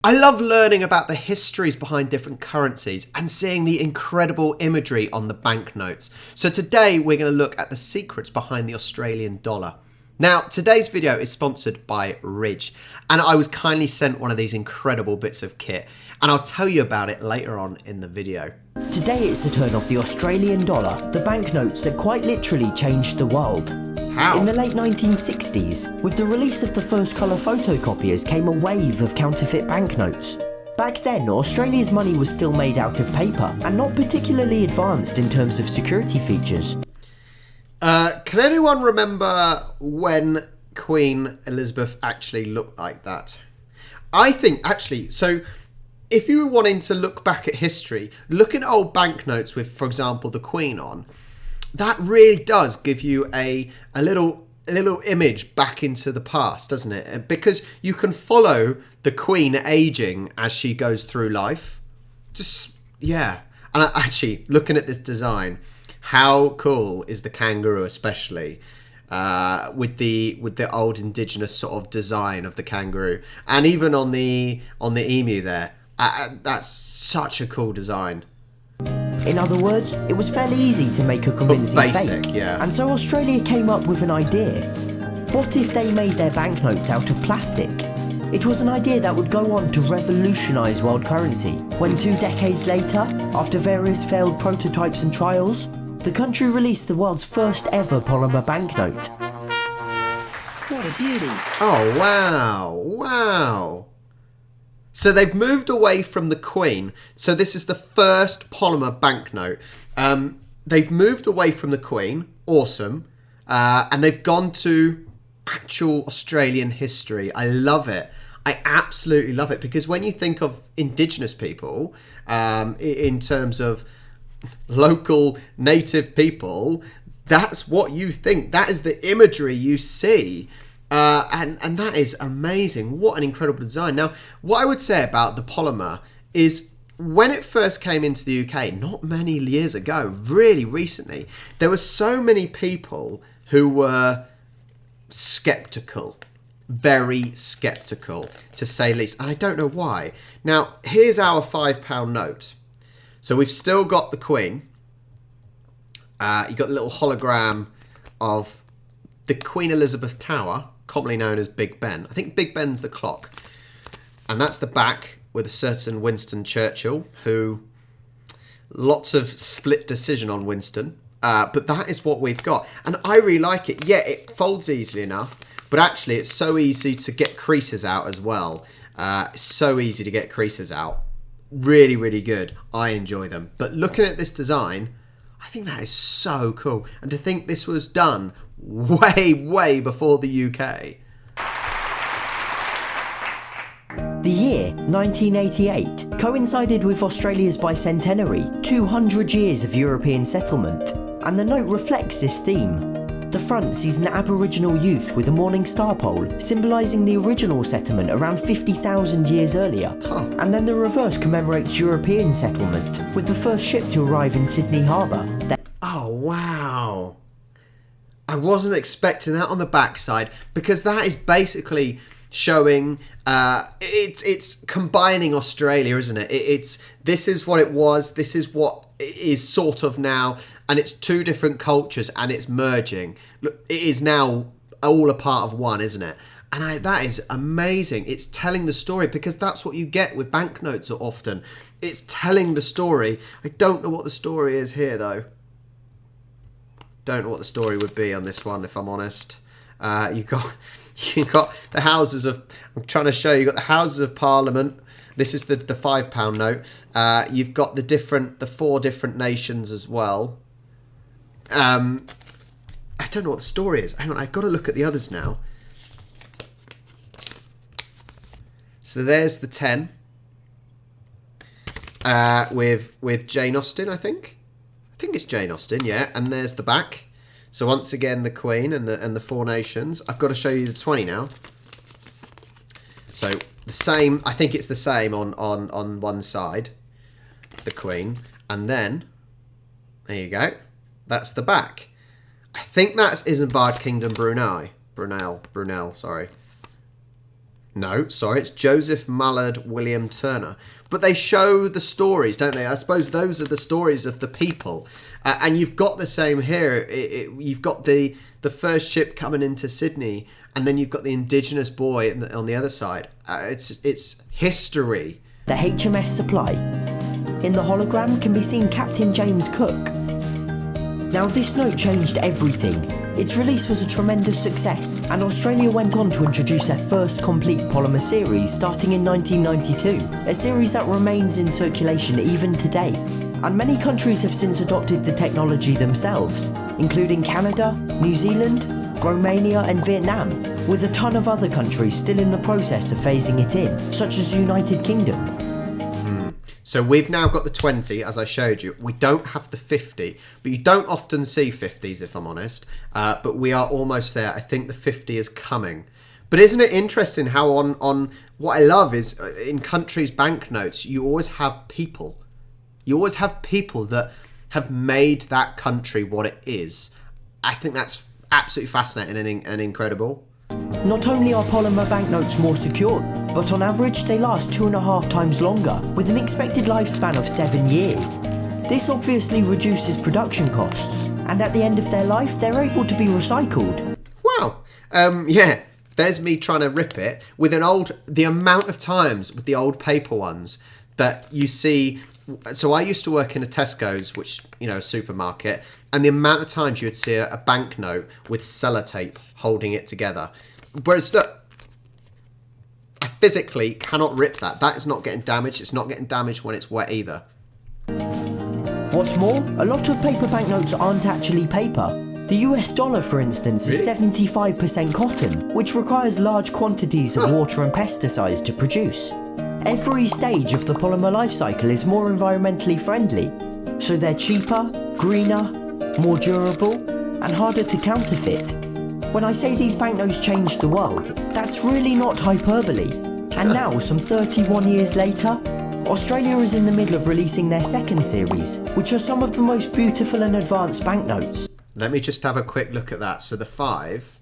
I love learning about the histories behind different currencies and seeing the incredible imagery on the banknotes. So today we're going to look at the secrets behind the Australian dollar. Now, today's video is sponsored by Ridge, and I was kindly sent one of these incredible bits of kit, and I'll tell you about it later on in the video. Today it's the turn of the Australian dollar, the banknotes that quite literally changed the world. How? In the late 1960s, with the release of the first colour photocopiers came a wave of counterfeit banknotes. Back then, Australia's money was still made out of paper and not particularly advanced in terms of security features. Can anyone remember when Queen Elizabeth actually looked like that? I think actually, so if you were wanting to look back at history, look at old banknotes with, for example, the Queen on, that really does give you a little image back into the past, doesn't it? Because you can follow the Queen aging as she goes through life. Just, yeah. And actually, looking at this design, how cool is the kangaroo, especially with the old indigenous sort of design of the kangaroo, and even on the emu there. That's such a cool design. In other words, it was fairly easy to make a convincing basic, fake. yeah. And so Australia came up with an idea. What if they made their banknotes out of plastic? It was an idea that would go on to revolutionise world currency, when 2 decades later, after various failed prototypes and trials, the country released the world's first ever polymer banknote. What a beauty! Oh, wow. Wow. So they've moved away from the Queen. So this is the first polymer banknote. They've moved away from the Queen. Awesome. And they've gone to actual Australian history. I love it. I absolutely love it. Because when you think of Indigenous people, in terms of local native people, that's what you think. That is the imagery you see. And that is amazing. What an incredible design. Now, what I would say about the polymer is when it first came into the UK, not many years ago, really recently, there were so many people who were skeptical, very skeptical, to say the least. And I don't know why. Now, here's our £5 note. So we've still got the Queen. You've got the little hologram of the Queen Elizabeth Tower, commonly known as Big Ben. I think Big Ben's the clock. And that's the back with a certain Winston Churchill, who lots of split decision on Winston. But that is what we've got. And I really like it. Yeah, it folds easily enough, but actually it's so easy to get creases out as well. It's so easy to get creases out. Really, really good. I enjoy them. But looking at this design, I think that is so cool. And to think this was done way before the UK. The year 1988 coincided with Australia's bicentenary, 200 years of European settlement, and the note reflects this theme. The front sees an Aboriginal youth with a morning star pole, symbolising the original settlement around 50,000 years earlier. And then the reverse commemorates European settlement, with the first ship to arrive in Sydney Harbour. Oh, wow. I wasn't expecting that on the backside, because that is basically showing it's combining Australia, isn't it? This is what it was, this is what it is sort of now, and it's two different cultures and it's merging. Look, it is now all a part of one, isn't it? And that is amazing. It's telling the story, because that's what you get with banknotes often. It's telling the story. I don't know what the story is here though. Don't know what the story would be on this one, if I'm honest. You've got the Houses of... I'm trying to show you. You've got the Houses of Parliament. This is the £5 note. You've got the 4 different nations as well. I don't know what the story is. Hang on, I've got to look at the others now. So there's the 10. With Jane Austen, I think. I think it's Jane Austen, yeah. And there's the back. So once again, the Queen and the 4 nations. I've got to show you the 20 now. So the same, I think it's the same on one side, the Queen. And then, there you go. That's the back. I think that's Isambard Kingdom Brunei. Brunel, sorry. No, sorry, it's Joseph Mallard William Turner. But they show the stories, don't they? I suppose those are the stories of the people. And you've got the same here. You've got the first ship coming into Sydney, and then you've got the Indigenous boy on the other side. It's history. The HMS Supply. In the hologram can be seen Captain James Cook. Now this note changed everything. Its release was a tremendous success, and Australia went on to introduce their first complete polymer series starting in 1992, a series that remains in circulation even today. And many countries have since adopted the technology themselves, including Canada, New Zealand, Romania and Vietnam, with a ton of other countries still in the process of phasing it in, such as the United Kingdom. So we've now got the 20, as I showed you. We don't have the 50, but you don't often see 50s, if I'm honest. But we are almost there. I think the 50 is coming. But isn't it interesting how on what I love is in countries' banknotes, you always have people. You always have people that have made that country what it is. I think that's absolutely fascinating and incredible. Not only are polymer banknotes more secure, but on average they last 2.5 times longer, with an expected lifespan of 7 years. This obviously reduces production costs, and at the end of their life they're able to be recycled. Wow. Yeah, there's me trying to rip it with the amount of times with the old paper ones that you see. So I used to work in a Tesco's, which, a supermarket, and the amount of times you would see a banknote with sellotape holding it together. Whereas, look, I physically cannot rip that. That is not getting damaged. It's not getting damaged when it's wet either. What's more, a lot of paper banknotes aren't actually paper. The US dollar, for instance, is 75% cotton, which requires large quantities of water and pesticides to produce. Every stage of the polymer life cycle is more environmentally friendly, so they're cheaper, greener, more durable, and harder to counterfeit. When I say these banknotes changed the world, that's really not hyperbole. And now, some 31 years later, Australia is in the middle of releasing their second series, which are some of the most beautiful and advanced banknotes. Let me just have a quick look at that. So the 5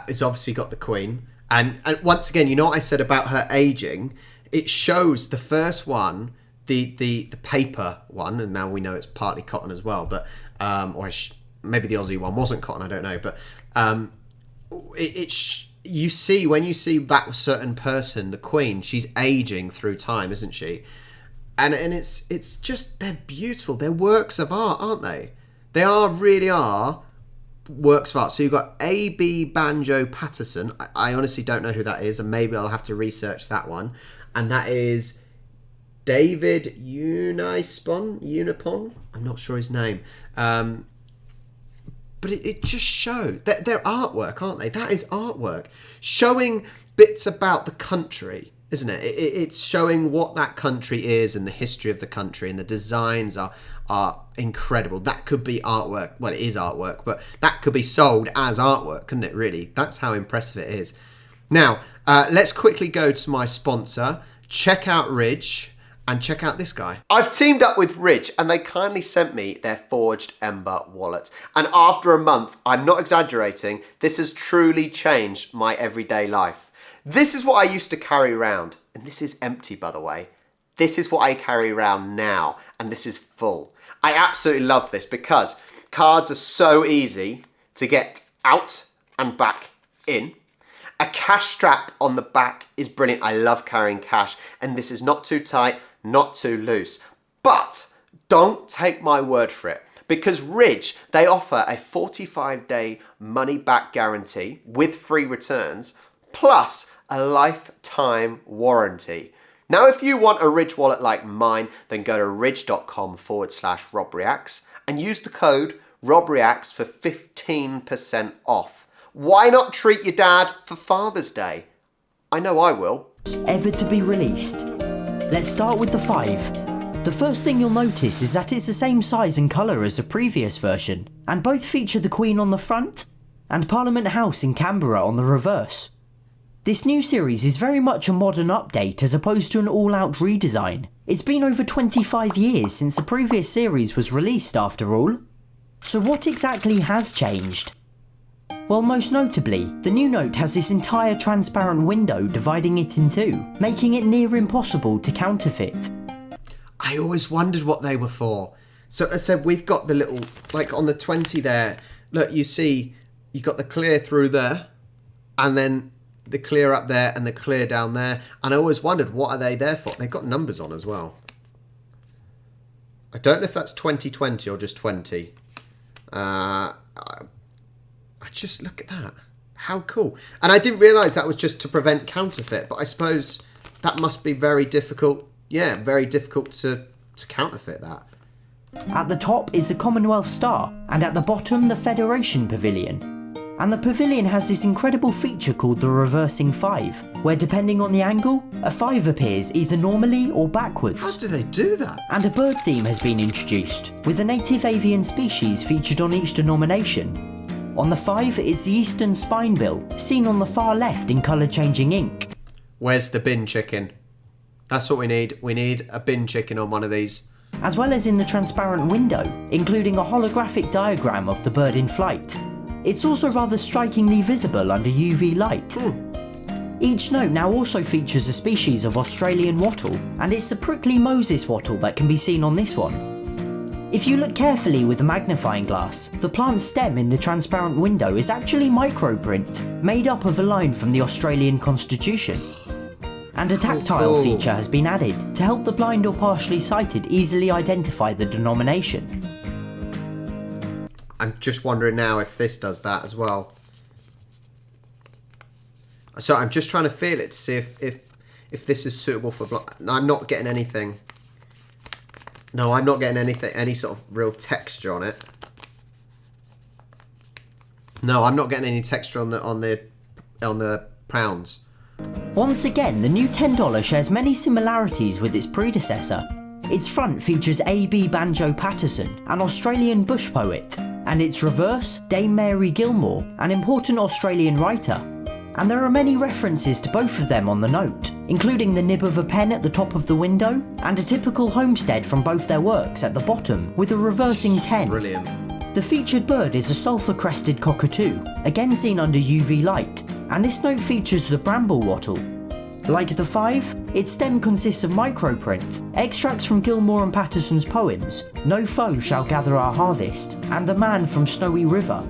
is obviously got the Queen. And once again, you know what I said about her aging? It shows the first one, the paper one, and now we know it's partly cotton as well, but maybe the Aussie one wasn't cotton, I don't know. But you see, when you see that certain person, the Queen, she's aging through time, isn't she? And it's just, they're beautiful. They're works of art, aren't they? They really are works of art. So you've got A.B. Banjo Patterson. I honestly don't know who that is, and maybe I'll have to research that one. And that is David Unipon. I'm not sure his name. But it just shows that they're artwork, aren't they? That is artwork. Showing bits about the country, isn't it? It's showing what that country is and the history of the country, and the designs are incredible. That could be artwork. Well, it is artwork, but that could be sold as artwork, couldn't it, really? That's how impressive it is. Now, let's quickly go to my sponsor. Check out Ridge and check out this guy. I've teamed up with Ridge, and they kindly sent me their Forged Ember wallet. And after a month, I'm not exaggerating, this has truly changed my everyday life. This is what I used to carry around, and this is empty, by the way. This is what I carry around now, and this is full. I absolutely love this because cards are so easy to get out and back in. A cash strap on the back is brilliant. I love carrying cash, and this is not too tight, not too loose. But don't take my word for it, because Ridge, they offer a 45-day money-back guarantee with free returns, plus a lifetime warranty. Now, if you want a Ridge wallet like mine, then go to ridge.com/RobReacts and use the code ROBREACTS for 15% off. Why not treat your dad for Father's Day? I know I will. Ever to be released. Let's start with the 5. The first thing you'll notice is that it's the same size and colour as the previous version, and both feature the Queen on the front and Parliament House in Canberra on the reverse. This new series is very much a modern update as opposed to an all-out redesign. It's been over 25 years since the previous series was released after all. So what exactly has changed? Well, most notably, the new note has this entire transparent window dividing it in two, making it near impossible to counterfeit. I always wondered what they were for. So as I said, we've got the little, like on the 20 there, look, you see, you got the clear through there, and then the clear up there and the clear down there. And I always wondered, what are they there for? They've got numbers on as well. I don't know if that's 2020 or just 20. I just look at that. How cool. And I didn't realise that was just to prevent counterfeit, but I suppose that must be very difficult. Yeah, very difficult to counterfeit that. At the top is the Commonwealth Star, and at the bottom the Federation Pavilion. And the pavilion has this incredible feature called the reversing 5, where depending on the angle, a 5 appears either normally or backwards. How do they do that? And a bird theme has been introduced, with a native avian species featured on each denomination. On the 5 is the eastern spinebill, seen on the far left in colour-changing ink. Where's the bin chicken? That's what we need. We need a bin chicken on one of these. As well as in the transparent window, including a holographic diagram of the bird in flight. It's also rather strikingly visible under UV light. Each note now also features a species of Australian wattle, and it's the prickly Moses wattle that can be seen on this one. If you look carefully with a magnifying glass, the plant stem in the transparent window is actually microprint, made up of a line from the Australian Constitution. And a tactile feature has been added to help the blind or partially sighted easily identify the denomination. I'm just wondering now if this does that as well. So I'm just trying to feel it to see if this is suitable for blind. I'm not getting anything. No, I'm not getting any sort of real texture on it. No, I'm not getting any texture on the pounds. Once again, the new $10 shares many similarities with its predecessor. Its front features A.B. Banjo Patterson, an Australian bush poet, and its reverse, Dame Mary Gilmore, an important Australian writer. And there are many references to both of them on the note, including the nib of a pen at the top of the window, and a typical homestead from both their works at the bottom, with a reversing 10. Brilliant. The featured bird is a sulphur-crested cockatoo, again seen under UV light, and this note features the bramble wattle. Like the 5, its stem consists of microprint, extracts from Gilmore and Patterson's poems, No Foe Shall Gather Our Harvest, and The Man from Snowy River.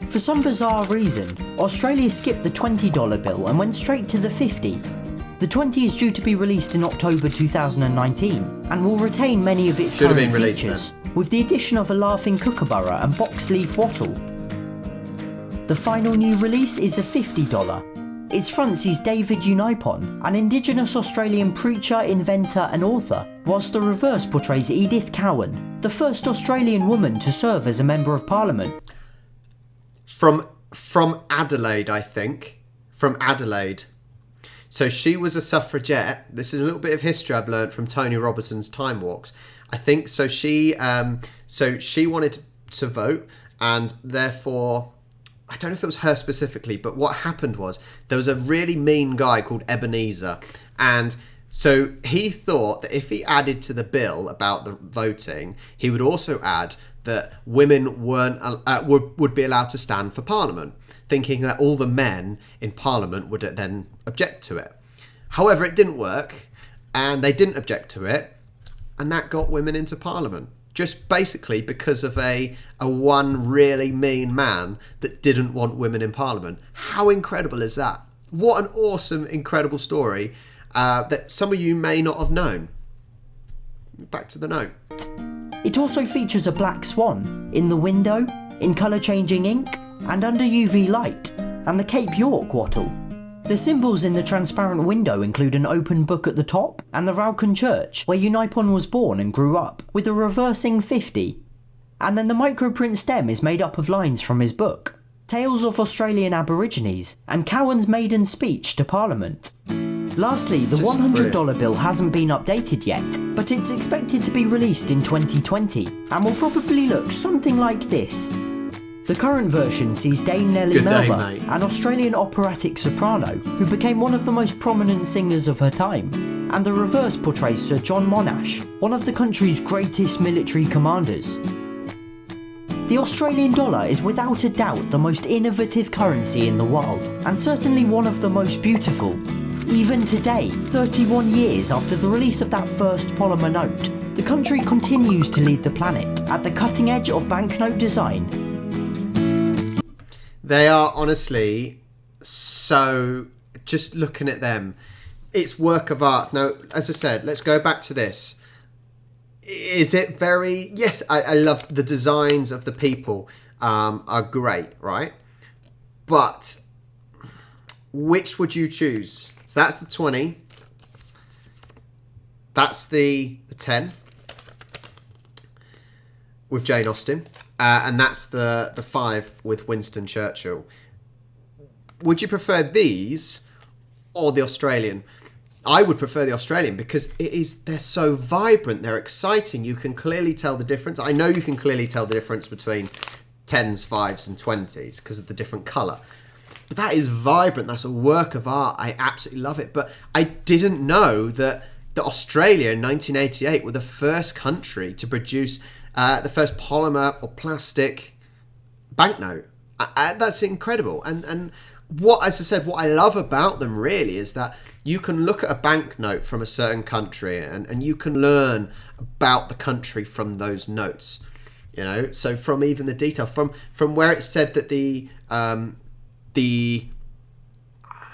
For some bizarre reason, Australia skipped the $20 bill and went straight to the 50. The 20 is due to be released in October 2019, and will retain many of its current features, with the addition of a laughing kookaburra and box leaf wattle. The final new release is the $50. Its front sees David Unipon, an Indigenous Australian preacher, inventor and author, whilst the reverse portrays Edith Cowan, the first Australian woman to serve as a Member of Parliament. From Adelaide, I think. From Adelaide. So she was a suffragette. This is a little bit of history I've learned from Tony Robertson's Time Walks. I think so. She wanted to vote, and therefore, I don't know if it was her specifically, but what happened was there was a really mean guy called Ebenezer, and so he thought that if he added to the bill about the voting, he would also add that women would be allowed to stand for Parliament, thinking that all the men in Parliament would then object to it. However, it didn't work, and they didn't object to it, and that got women into Parliament. Just basically because of a one really mean man that didn't want women in Parliament. How incredible is that? What an awesome, incredible story that some of you may not have known. Back to the note. It also features a black swan in the window, in colour-changing ink, and under UV light, and the Cape York wattle. The symbols in the transparent window include an open book at the top, and the Raucan Church, where Unipon was born and grew up, with a reversing 50. And then the microprint stem is made up of lines from his book, Tales of Australian Aborigines, and Cowan's maiden speech to Parliament. Lastly, the $100 bill hasn't been updated yet, but it's expected to be released in 2020, and will probably look something like this. The current version sees Dame Nellie Melba, an Australian operatic soprano who became one of the most prominent singers of her time, and the reverse portrays Sir John Monash, one of the country's greatest military commanders. The Australian dollar is without a doubt the most innovative currency in the world, and certainly one of the most beautiful. Even today, 31 years after the release of that first polymer note, the country continues to lead the planet at the cutting edge of banknote design. They are honestly so, just looking at them, it's work of art. Now, as I said, let's go back to this. Is it very... Yes, I love the designs of the people are great, right? But which would you choose? So that's the 20. That's the 10 with Jane Austen. And that's the 5 with Winston Churchill. Would you prefer these or the Australian? I would prefer the Australian because they're so vibrant, they're exciting. You can clearly tell the difference. I know you can clearly tell the difference between 10s, 5s and 20s because of the different colour. But that is vibrant. That's a work of art. I absolutely love it. But I didn't know that Australia in 1988 were the first country to produce the first polymer or plastic banknote. That's incredible. And what, as I said, what I love about them really is that you can look at a banknote from a certain country and you can learn about the country from those notes. You know, so from even the detail, from where it said that the I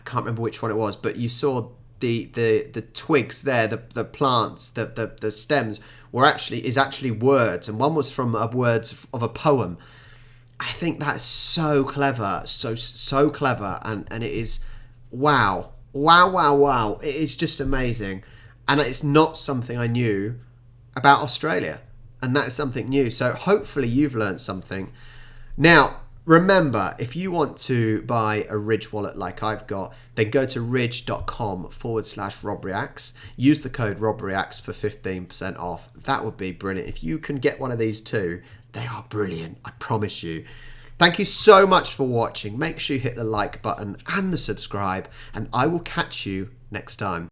can't remember which one it was, but you saw the twigs there, the plants, the stems is actually words, and one was from words of a poem. I think that's so clever, so clever, and it is wow. It is just amazing, and it's not something I knew about Australia, and that is something new. So hopefully you've learned something. Now, remember, if you want to buy a Ridge wallet like I've got, then go to ridge.com/ROBREACTS. Use the code ROBREACTS for 15% off. That would be brilliant. If you can get one of these too, they are brilliant, I promise you. Thank you so much for watching. Make sure you hit the like button and the subscribe, and I will catch you next time.